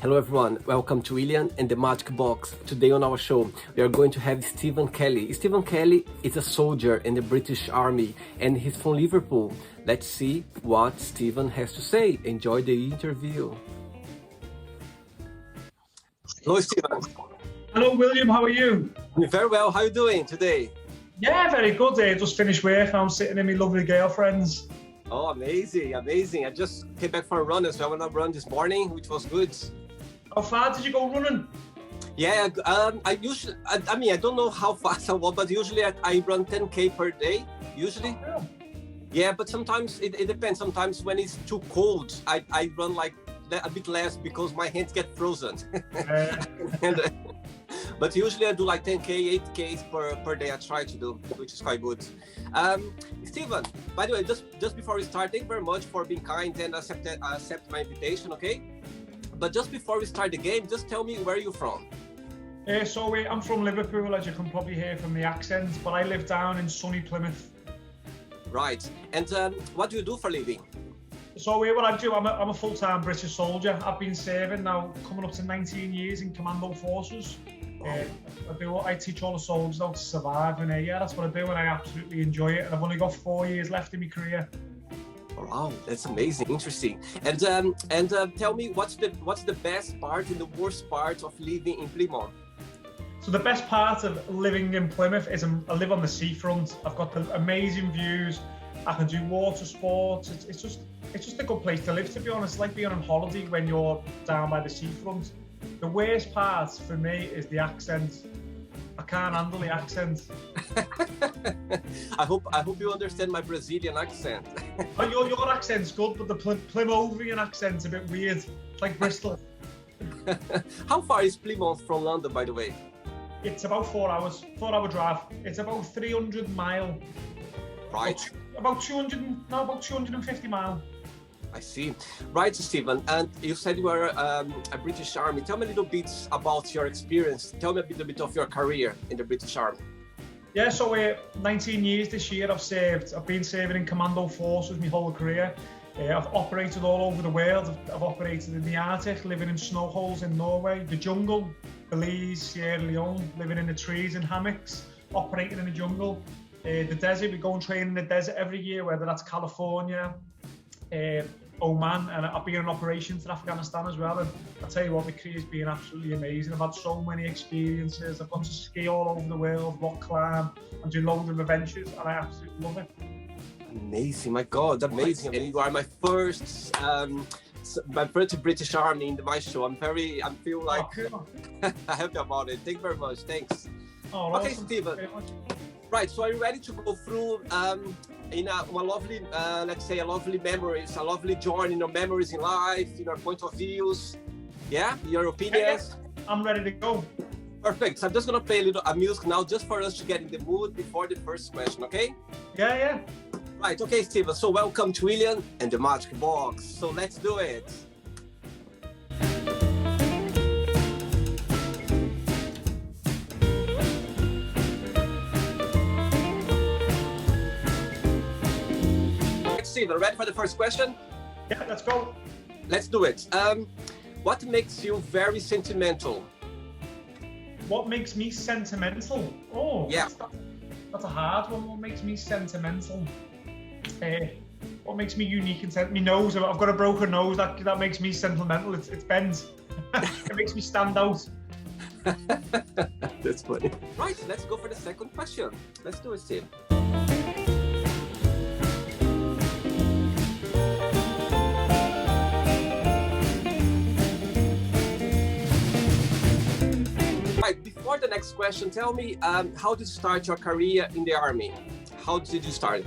Hello everyone, welcome to William and the Magic Box. Today on our show, we are going to have Stephen Kelly. Stephen Kelly is a soldier in the British Army and he's from Liverpool. Let's see what Stephen has to say. Enjoy the interview. Hello Stephen. Hello William, how are you? I'm very well, how are you doing today? Yeah, very good. Just finished work, I'm sitting in my lovely girlfriend's. Oh, amazing. I just came back for a run, so I went on a run this morning, which was good. How far did you go running? Yeah, I don't know how fast I was, but usually I run 10K per day, usually. Oh, Yeah, but sometimes it depends. Sometimes when it's too cold, I run like a bit less because my hands get frozen. But usually I do like 10K, 8Ks per day I try to do, which is quite good. Stephen, by the way, just before we start, thank you very much for being kind and accept my invitation, okay? But just before we start the game, just tell me where you're from. I'm from Liverpool, as you can probably hear from the accent, but I live down in sunny Plymouth. Right, and what do you do for a living? So what I do, I'm a full-time British soldier. I've been serving now, coming up to 19 years in commando forces. I teach all the soldiers how to survive in a year. That's what I do, and I absolutely enjoy it. And I've only got 4 years left in my career. Wow, that's amazing, interesting. And tell me, what's the best part and the worst part of living in Plymouth? So the best part of living in Plymouth is I live on the seafront. I've got the amazing views. I can do water sports. It's just a good place to live, to be honest. It's like being on holiday when you're down by the seafront. The worst part for me is the accent. I can't handle the accent. I hope you understand my Brazilian accent. Your accent's good, but the Plymouthian accent's a bit weird. It's like Bristol. How far is Plymouth from London, by the way? It's about 4 hours, 4-hour drive. It's about 300 mile. Right. About 250 mile. I see. Right, Stephen, and you said you were a British Army. Tell me a little bit about your experience. Tell me a little bit of your career in the British Army. Yeah, so 19 years this year I've served. I've been serving in commando forces my whole career. I've operated all over the world. I've operated in the Arctic, living in snow holes in Norway, the jungle, Belize, Sierra Leone, living in the trees and hammocks, operating in the jungle. The desert, we go and train in the desert every year, whether that's California, Oman, and I've been in operations in Afghanistan as well. And I'll tell you what, my career's been absolutely amazing. I've had so many experiences. I've got to ski all over the world, rock climb, and do loads of adventures, and I absolutely love it. Amazing, my God, amazing. And you are my first British Army in my show. I feel like happy about it. Thank you very much. Thanks. Oh, okay, awesome. Stephen. Right, so are you ready to go through a lovely, let's say, a lovely memories, a lovely journey in your memories in life, in your point of views, yeah, your opinions? Yeah. I'm ready to go. Perfect. So I'm just gonna play a music now, just for us to get in the mood before the first question, okay? Yeah. Right, okay, Stephen. So welcome to William and the Magic Box. So let's do it. Stephen, ready for the first question? Yeah, let's go. Let's do it. What makes you very sentimental? What makes me sentimental? Oh, yeah. That's a hard one. What makes me sentimental? What makes me unique and sentimental? My nose. I've got a broken nose. That makes me sentimental. It bends. It makes me stand out. That's funny. Right, let's go for the second question. Let's do it, Steve. Before the next question, tell me, how did you start your career in the Army? How did you start?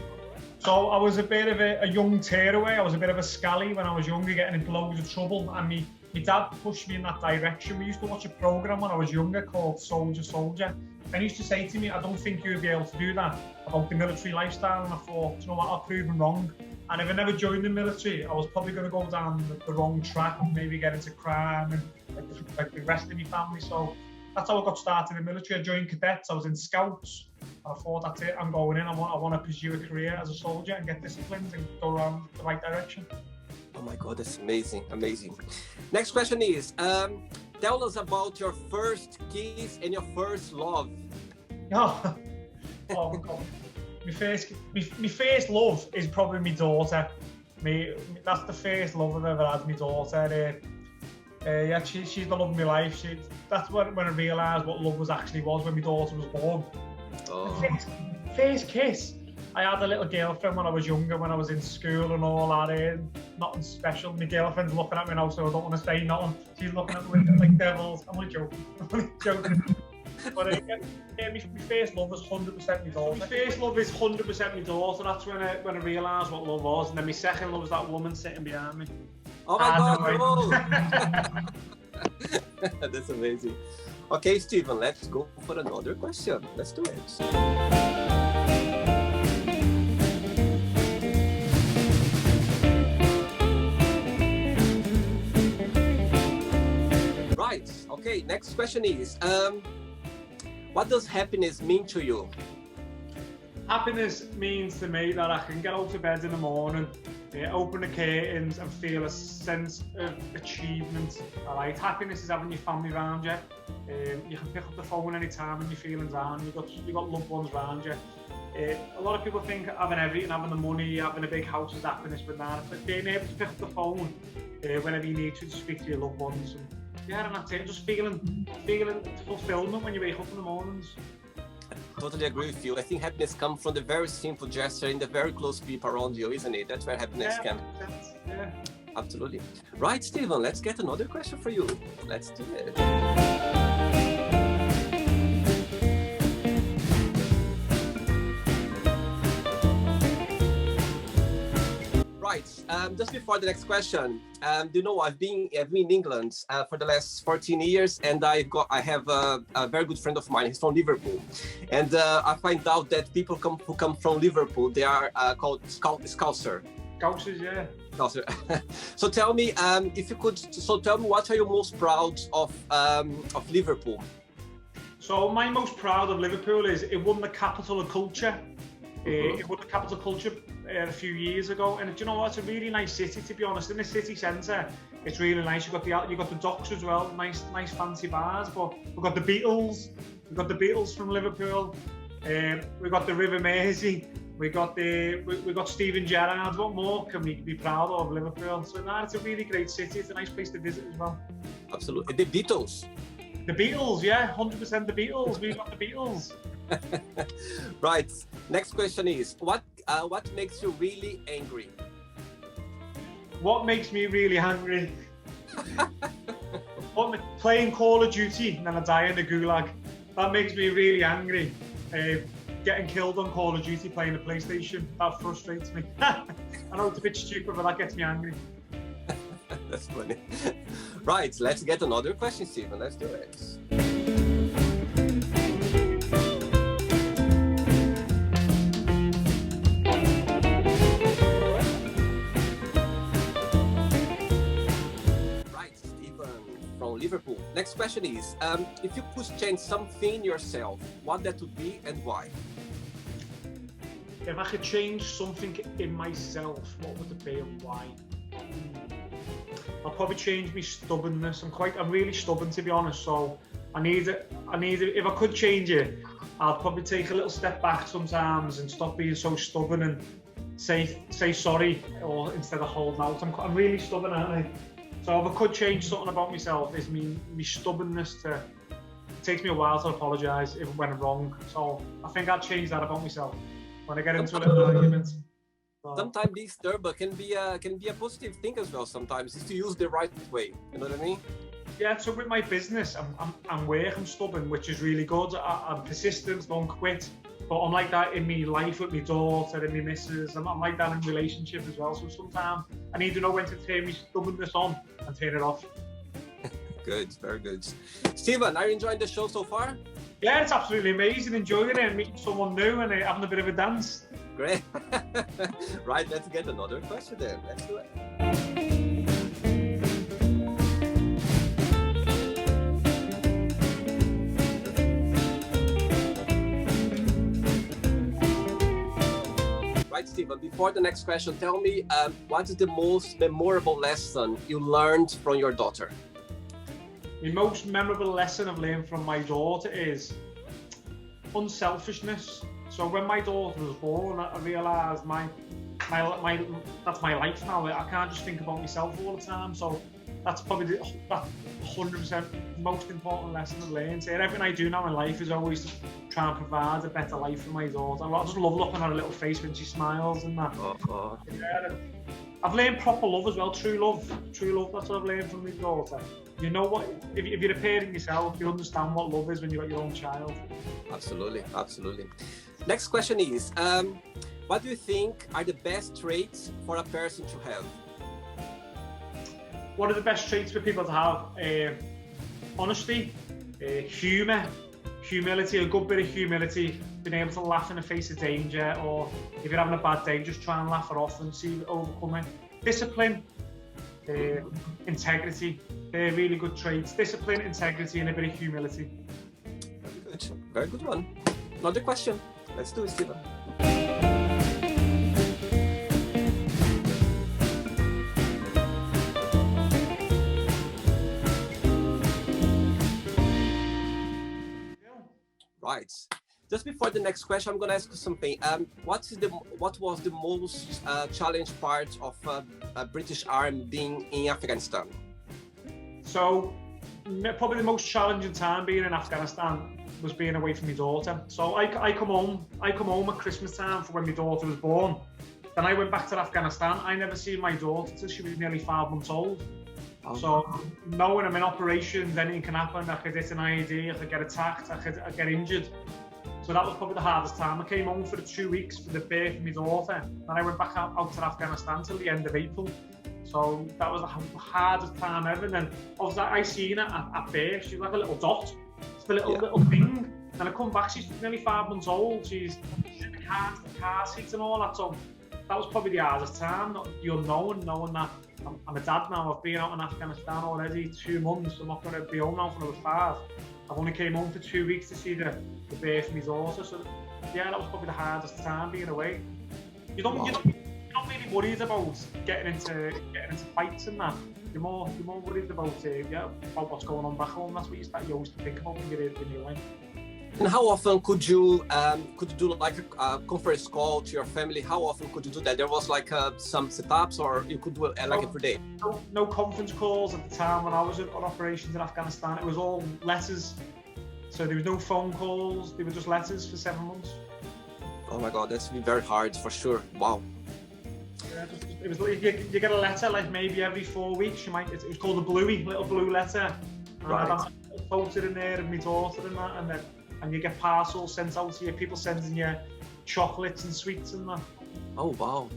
So I was a bit of a young tearaway. I was a bit of a scally when I was younger, getting into loads of trouble. And my dad pushed me in that direction. We used to watch a program when I was younger called Soldier. And he used to say to me, I don't think you'll be able to do that, about the military lifestyle. And I thought, you know what, I'll prove him wrong. And if I never joined the military, I was probably going to go down the wrong track and maybe get into crime and like the rest of my family. So that's how I got started in the military. I joined cadets, I was in scouts. I thought, that's it, I'm going in. I want to pursue a career as a soldier and get disciplined and go around the right direction. Oh my God, that's amazing, amazing. Next question is, tell us about your first kiss and your first love. Oh, oh my God. My first love is probably my daughter. That's the first love I've ever had, my daughter. Yeah, she's the love of my life. That's when I realised what love was when my daughter was born. Oh. First kiss. I had a little girlfriend when I was younger, when I was in school and all that. Nothing special. My girlfriend's looking at me now, so I don't want to say nothing. She's looking at me like devils. I'm only joking. But my first love was 100% my daughter. My first love is 100% my daughter. That's when I realised what love was. And then my second love was that woman sitting behind me. Oh my God, no. That's amazing. Okay, Stephen, let's go for another question. Let's do it. Right, okay, next question is, what does happiness mean to you? Happiness means to me that I can get out of bed in the morning, open the curtains and feel a sense of achievement. Alright, happiness is having your family around you. You can pick up the phone anytime when you're feeling down. You've got loved ones around you. A lot of people think having everything, having the money, having a big house is happiness, but not. But being able to pick up the phone whenever you need to speak to your loved ones. And that's it. Just feeling fulfillment when you wake up in the mornings. I totally agree with you. I think happiness comes from the very simple gesture in the very close people around you, isn't it? That's where happiness can. Yeah. Absolutely. Right, Stephen, let's get another question for you. Let's do it. Right, just before the next question, you know, I've been in England for the last 14 years, and I have a very good friend of mine. He's from Liverpool, and I find out that people who come from Liverpool, they are called Scouser. Scousers, yeah. Scouser. So tell me, if you could. So tell me, what are you most proud of Liverpool? So my most proud of Liverpool is it won the Capital of Culture. It won the Capital Culture a few years ago, and do you know what? It's a really nice city, to be honest. In the city centre, it's really nice. You got the docks as well, nice fancy bars. But we've got the Beatles. We've got the Beatles from Liverpool. We've got the River Mersey. We got Steven Gerrard. What more can we be proud of Liverpool? So it's a really great city. It's a nice place to visit as well. Absolutely. The Beatles. The Beatles, yeah, 100% the Beatles. We've got the Beatles. Right. Next question is, what makes you really angry? What makes me really angry? Playing Call of Duty and then I die in the gulag. That makes me really angry. Getting killed on Call of Duty playing the PlayStation, that frustrates me. I know it's a bit stupid, but that gets me angry. That's funny. Right, let's get another question, Stephen. Let's do it. Liverpool. Next question is, if you could change something yourself, what that would be and why? If I could change something in myself, what would it be and why? I'll probably change my stubbornness. I'm really stubborn, to be honest, so I need it. If I could change it, I'd probably take a little step back sometimes and stop being so stubborn and say sorry, or instead of holding out. I'm really stubborn, aren't I? So if I could change something about myself, is my stubbornness it takes me a while to apologise if it went wrong. So I think I'd change that about myself when I get into a little argument. So. Sometimes being stubborn can be a positive thing as well. Sometimes it's to use the right way. You know what I mean? Yeah. So with my business, I'm working stubborn, which is really good. I'm persistent, don't quit. But I'm like that in my life with my daughter and my missus. I'm like that in relationship as well. So sometimes I need to know when to turn my stubbornness on and turn it off. Good, very good. Stephen, are you enjoying the show so far? Yeah, it's absolutely amazing. Enjoying it and meeting someone new and having a bit of a dance. Great. Right, let's get another question then. Let's do it. Right, right, Stephen, before the next question, tell me what is the most memorable lesson you learned from your daughter? The most memorable lesson I've learned from my daughter is unselfishness. So when my daughter was born, I realised that's my life now. I can't just think about myself all the time. So that's probably that 100% most important lesson I've learned. Everything I do now in life is always to try and provide a better life for my daughter. I just love looking at her little face when she smiles and that. Yeah, I've learned proper love as well, true love. That's what I've learned from my daughter. You know what? If you're a parent yourself, you understand what love is when you've got your own child. Absolutely. Next question is, what do you think are the best traits for a person to have? What are the best traits for people to have? Honesty, humour, humility, a good bit of humility, being able to laugh in the face of danger, or if you're having a bad day, just try and laugh it off and see it overcome it. Discipline, integrity, they're really good traits. Discipline, integrity, and a bit of humility. Very good one. Another question. Let's do it, Stephen. Right. Just before the next question, I'm going to ask you something. What was the most challenging part of a British Army being in Afghanistan? So, probably the most challenging time being in Afghanistan was being away from my daughter. So I come home at Christmas time for when my daughter was born. Then I went back to Afghanistan. I never seen my daughter till she was nearly 5 months old. Oh. So knowing I'm in operations, anything can happen. I could hit an IED, I could get attacked, I could get injured. So that was probably the hardest time. I came home for the 2 weeks for the birth of my daughter. And I went back out to Afghanistan till the end of April. So that was the hardest time ever. And then obviously I seen her at birth. She was like a little dot. Just a little thing. And I come back, she's nearly 5 months old. She's in the car seats and all that. So that was probably the hardest time. The unknown, knowing that I'm a dad now. I've been out in Afghanistan already 2 months. I'm not going to be home now for another 5. I've only came home for 2 weeks to see the birth of my daughter. So yeah, that was probably the hardest time being away. You're not really worried about getting into fights and that. You're more worried about about what's going on back home. That's what you always think about when you're away. And how often could you do like a conference call to your family? How often could you do that? There was like some setups, or you could do it like every day? No conference calls at the time when I was on operations in Afghanistan. It was all letters. So there was no phone calls. They were just letters for 7 months. Oh my God, that's been very hard for sure. Wow. Yeah, it was like you get a letter like maybe every 4 weeks. It was called a bluey, little blue letter. And right. I had a photo in there of my daughter and that, and you get parcels sent out to you, people sending you chocolates and sweets and that. Oh, wow.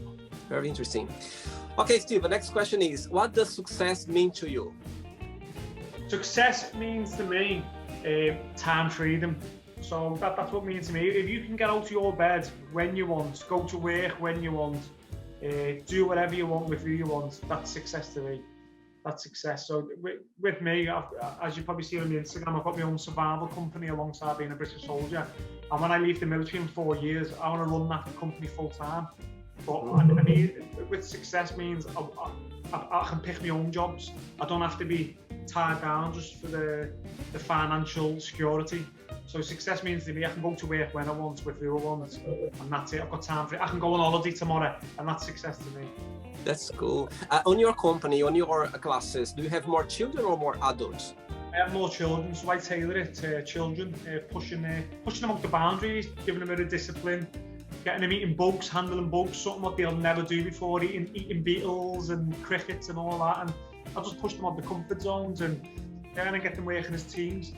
Very interesting. Okay, Steve, the next question is, what does success mean to you? Success means to me time freedom. So that's what it means to me. If you can get out of your bed when you want, go to work when you want, do whatever you want with who you want, that's success to me. That's success. So with me, as you probably see on my Instagram, I've got my own survival company alongside being a British soldier. And when I leave the military in 4 years, I want to run that company full time. But I mean, with success means I can pick my own jobs. I don't have to be tied down just for the financial security. So success means to me, I can go to work when I want, with who I want, and that's it. I've got time for it. I can go on holiday tomorrow, and that's success to me. That's cool. On your company, on your classes, do you have more children or more adults? I have more children, so I tailor it to children, pushing them up the boundaries, giving them a bit of discipline, getting them eating bugs, handling bugs, something what they'll never do before, eating beetles and crickets and all that. And I just push them out the comfort zones and get them working as teams.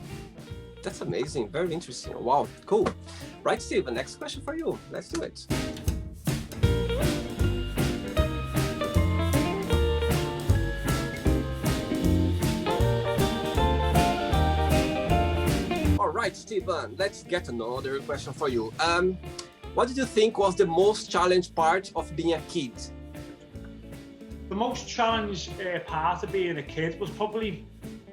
That's amazing. Very interesting. Wow. Cool. Right, Steve, the next question for you. Let's do it. All right, Stephen, let's get another question for you. What did you think was the most challenging part of being a kid? The most challenging part of being a kid was probably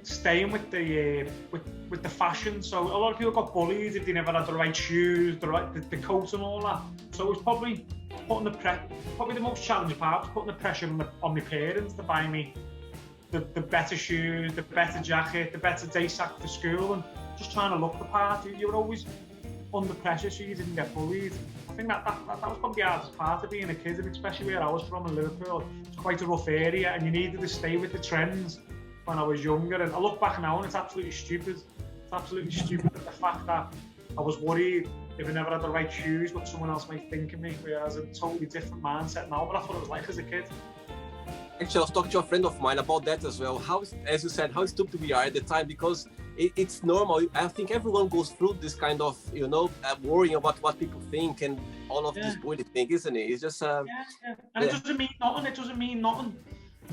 staying with the fashion. So a lot of people got bullied if they never had the right shoes, the coat and all that. So it was probably probably the most challenging part was putting the pressure on my parents to buy me the better shoes, the better jacket, the better day sack for school, and just trying to look the part. You were always under pressure so you didn't get bullied. I think that was probably the hardest part of being a kid, and especially where I was from in Liverpool. It's quite a rough area, and you needed to stay with the trends when I was younger. And I look back now, and it's absolutely stupid. It's absolutely stupid the fact that I was worried if I never had the right shoes, what someone else might think of me, whereas a totally different mindset now. But that's what it was like as a kid. Actually, I was talking to a friend of mine about that as well. How, as you said, how stupid we are at the time, because it's normal. I think everyone goes through this kind of, worrying about what people think and all of this bully thing, isn't it? It's just and it doesn't mean nothing. It doesn't mean nothing.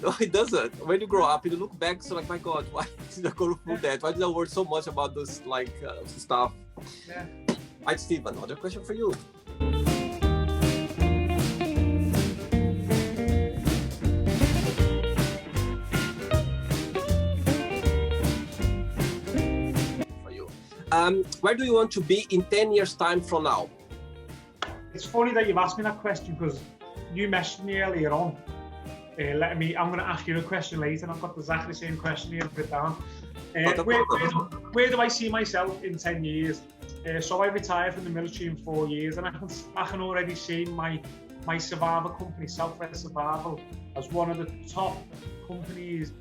No, it doesn't. When you grow up, you look back, so like, my God, why did I go through that? Why did I worry so much about this stuff? Yeah. Right, Steve, another question for you. Where do you want to be in 10 years' time from now? It's funny that you've asked me that question, because you messaged me earlier on. I'm going to ask you a question later, and I've got exactly the same question here to put down. Where do I see myself in 10 years? So I retired from the military in 4 years, and I can already see my survival company, Southwest Survival, as one of the top companies,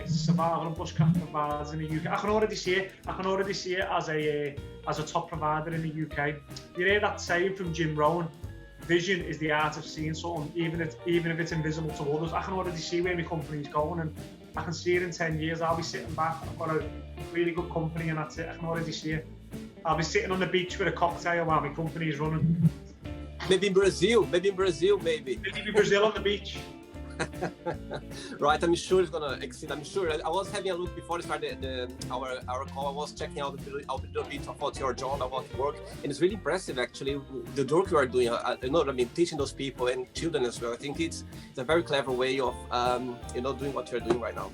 survival and bushcraft providers in the UK. I can already see it as a top provider in the UK. You hear that saying from Jim Rohn, vision is the art of seeing something, even if it's invisible to others. I can already see where my company's going, and I can see it in 10 years. I'll be sitting back, I've got a really good company, and that's it. I can already see it. I'll be sitting on the beach with a cocktail while my company is running. Maybe in Brazil. Maybe Brazil on the beach. Right, I'm sure it's gonna exceed. I'm sure. I was having a look before we started our call. I was checking out a little bit about your job, about work, and it's really impressive actually. The work you are doing. Teaching those people and children as well. I think it's a very clever way of doing what you're doing right now.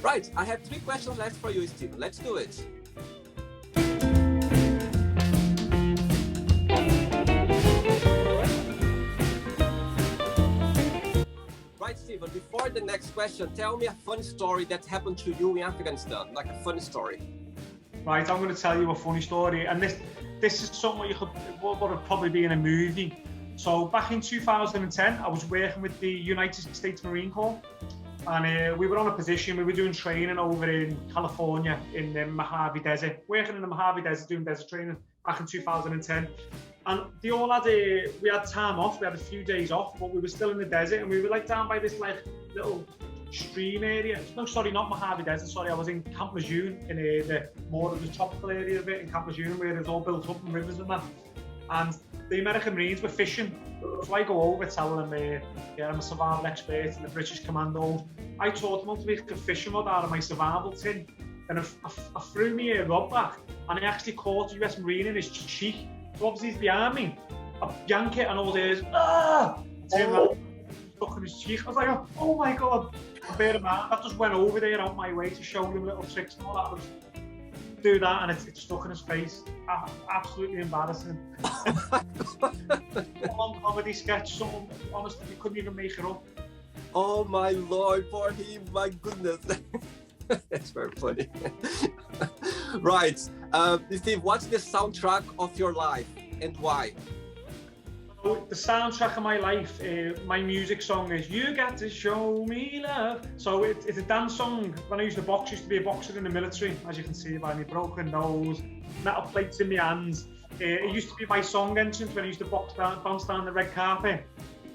Right, I have 3 questions left for you, Steve. Let's do it. Right, Steven, before the next question, tell me a funny story that happened to you in Afghanistan, like a funny story. Right, I'm going to tell you a funny story, and this is something what would probably be in a movie. So back in 2010, I was working with the United States Marine Corps, and we were on a position, we were doing training over in California in the Mojave Desert, working in the Mojave Desert, doing desert training back in 2010. And we had time off, we had a few days off, but we were still in the desert, and we were down by this little stream area. No, sorry, not Mojave Desert, sorry, I was in Camp Lejeune, in the more of the tropical area of it, in Camp Lejeune, where it's all built up in rivers and that. And the American Marines were fishing. So I go over, tell them, I'm a survival expert in the British Commandos. I taught them how to make a fishing rod out of my survival tin. And I threw me a rod back, and I actually caught a US Marine in his cheek. So obviously he's behind me. I yank it, and all there is, I turned around, stuck in his cheek. I was like, oh my God. Bear in mind, I just went over there out my way to show him little tricks and all that. I was do that, and it stuck in his face. Absolutely embarrassing. One comedy sketch, something, honestly, you couldn't even make it up. Oh my Lord, for him, my goodness. That's very funny. Right, Steve, what's the soundtrack of your life and why? So the soundtrack of my life, my music song is "You Got to Show Me Love." So it's a dance song. When I used to box, I used to be a boxer in the military, as you can see by my broken nose, metal plates in my hands. It used to be my song entrance when I used to bounce down the red carpet.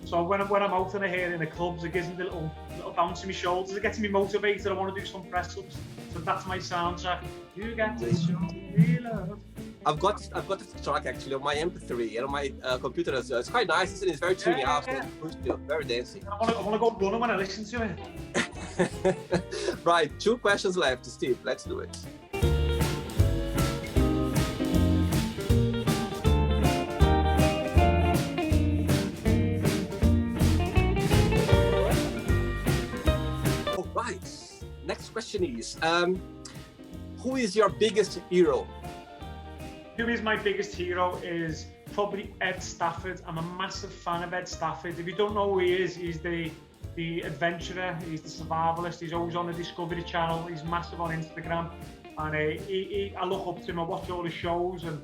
So when I'm out and I hear in the clubs, it gives me a little bounce in my shoulders. It gets me motivated. I want to do some press ups. So that's my soundtrack. You got to show me love. I've got this track actually on my MP3 and on my computer as well. It's quite nice, isn't it? It's very tuning out, very dancey. I want to go running when I listen to it. Right, 2 questions left, Steve. Let's do it. All right. Next question is, who is your biggest hero? Who is my biggest hero is probably Ed Stafford. I'm a massive fan of Ed Stafford. If you don't know who he is, he's the adventurer, he's the survivalist, he's always on the Discovery Channel, he's massive on Instagram, and I look up to him, I watch all his shows, and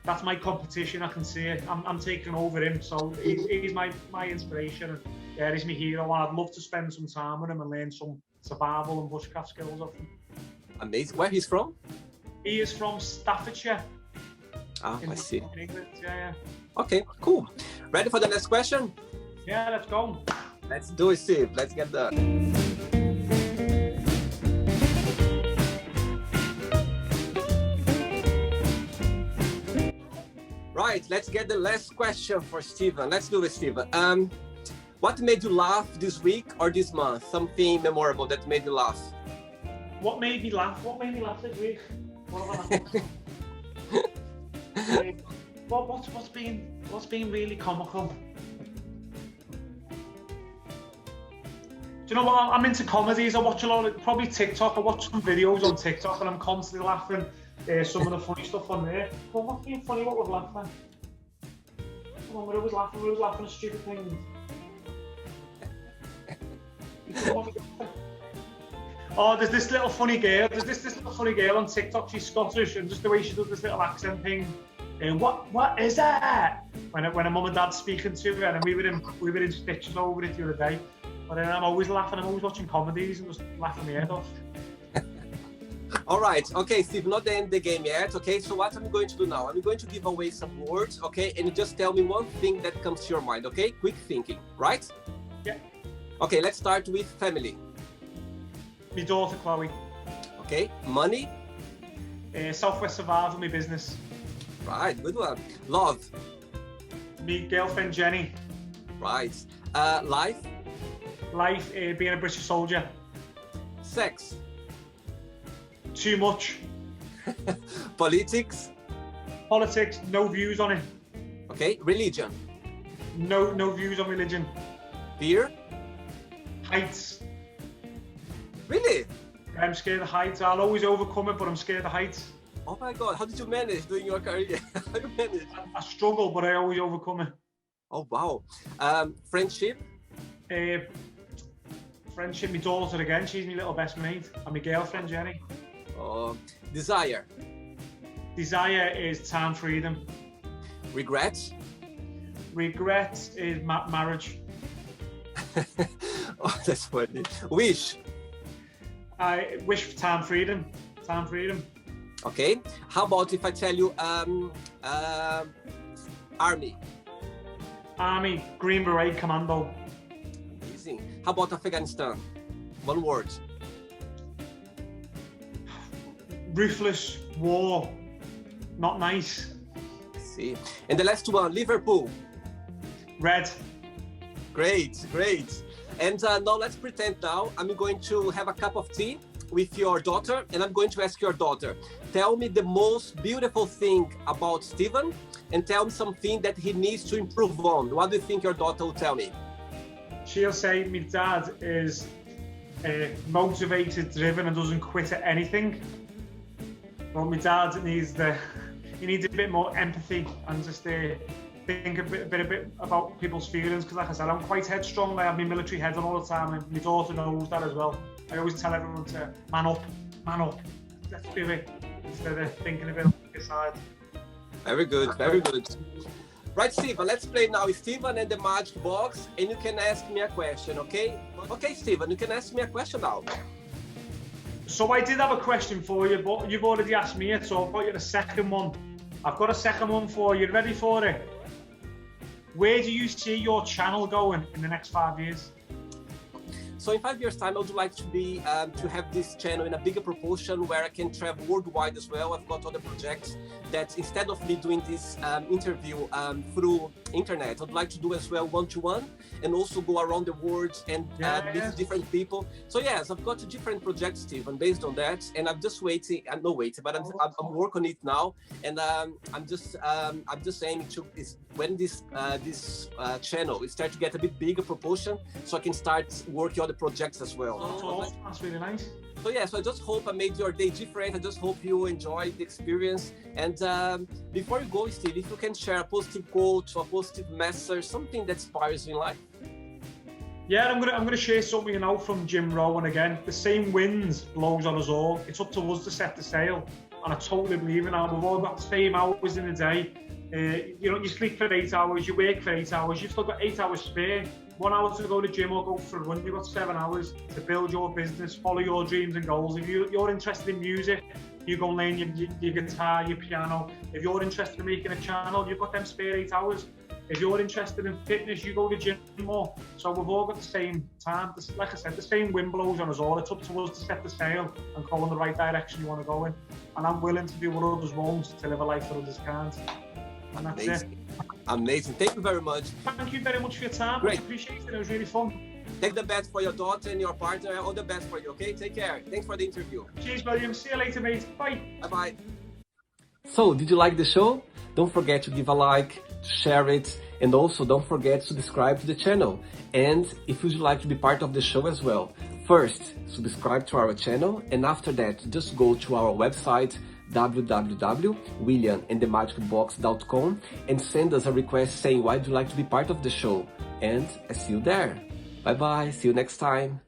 that's my competition. I can see it. I'm taking over him, so he's my inspiration, and yeah, he's my hero, and I'd love to spend some time with him and learn some survival and bushcraft skills off him. Amazing. Where he's from? He is from Staffordshire. Ah, I see. In England, yeah. Okay, cool. Ready for the next question? Yeah, let's go. Let's do it, Steve. Let's get done. Right, let's get the last question for Steven. Let's do it, Steven. What made you laugh this week or this month? Something memorable that made you laugh? What made me laugh? What made me laugh this week? What's been really comical? Do you know what? I'm into comedies. I watch a lot of, probably TikTok. I watch some videos on TikTok and I'm constantly laughing. Some of the funny stuff on there. Well, what's been funny? What we're laughing? Come on, we're always laughing at stupid things. Oh, there's this little funny girl. There's this little funny girl on TikTok. She's Scottish, and just the way she does this little accent thing. What is that? When her mum and dad speaking to her, and we were in stitches over it the other day. But I'm always laughing. I'm always watching comedies and just laughing my head off. All right. Okay, Steve. Not the end of the game yet. Okay. So what I'm going to do now? I'm going to give away some words. Okay, and you just tell me one thing that comes to your mind. Okay. Quick thinking. Right? Yeah. Okay. Let's start with family. My daughter Chloe. Okay. Money. Southwest Survival, my business. Right. Good one. Love. Me girlfriend Jenny. Right. Life. Life, being a British soldier. Sex. Too much. Politics. Politics, no views on it. Okay. Religion. No views on religion. Fear. Heights. Really? I'm scared of heights. I'll always overcome it, but I'm scared of heights. Oh my God, how did you manage doing your career? How do you manage? I struggle, but I always overcome it. Oh, wow. Friendship? Friendship, my daughter again, she's my little best mate. And my girlfriend, Jenny. Desire? Desire is time freedom. Regrets? Regret is marriage. Oh, that's funny. Wish? I wish for time freedom. Time freedom. Okay. How about if I tell you Army? Army, Green Beret Commando. Amazing. How about Afghanistan? One word. Ruthless war. Not nice. See. And the last one, Liverpool. Red. Great, great. And now let's pretend now I'm going to have a cup of tea with your daughter, and I'm going to ask your daughter, tell me the most beautiful thing about Steven, and tell me something that he needs to improve on. What do you think your daughter will tell me? She'll say my dad is motivated, driven, and doesn't quit at anything. But my dad needs he needs a bit more empathy and just think a bit about people's feelings, because like I said, I'm quite headstrong. I have my military head on all the time, and my daughter knows that as well. I always tell everyone to man up, let's do it, instead of thinking a bit on the side. Very good, very good. Right, Steven, let's play now with Steven and the magic box, and you can ask me a question, okay? Okay, Steven, you can ask me a question now. So I did have a question for you, but you've already asked me it, so I've got you the second one. I've got a second one for you. Ready for it? Where do you see your channel going in the next 5 years? So in 5 years' time, I would like to be to have this channel in a bigger proportion where I can travel worldwide as well. I've got other projects that instead of me doing this interview through internet, I'd like to do as well one-to-one and also go around the world and meet different people. So yes, I've got different projects, Stephen, based on that, and I'm just waiting. I'm not waiting, but I'm working on it now, and I'm just aiming to when this channel starts to get a bit bigger proportion, so I can start working other projects as well. That's awesome. That's really nice. So yeah, so I just hope I made your day different. I just hope you enjoyed the experience. And before you go, Steve, if you can share a positive quote or a positive message, something that inspires you in life. Yeah, I'm gonna share something now from Jim Rohn again. The same winds blows on us all. It's up to us to set the sail. And I totally believe in that. We've all got the same hours in the day. You sleep for 8 hours, you work for 8 hours, you've still got 8 hours spare. 1 hour to go to the gym or go for a run, you've got 7 hours to build your business, follow your dreams and goals. If you're interested in music, you go and learn your guitar, your piano. If you're interested in making a channel, you've got them spare 8 hours. If you're interested in fitness, you go to the gym more. So we've all got the same time. Like I said, the same wind blows on us all. It's up to us to set the sail and go in the right direction you want to go in. And I'm willing to do what others won't to live a life that others can't. And that's Amazing. it. Amazing. Thank you very much. Thank you very much for your time. Great. I appreciate it. It was really fun. Take the best for your daughter and your partner. All the best for you, okay? Take care. Thanks for the interview. Cheers, William. See you later, mate. Bye. Bye-bye. So, did you like the show? Don't forget to give a like, to share it, and also don't forget to subscribe to the channel. And if you'd like to be part of the show as well, first, subscribe to our channel, and after that, just go to our website, www.williamandthemagicbox.com, and send us a request saying why do you like to be part of the show. And I see you there. Bye bye, see you next time.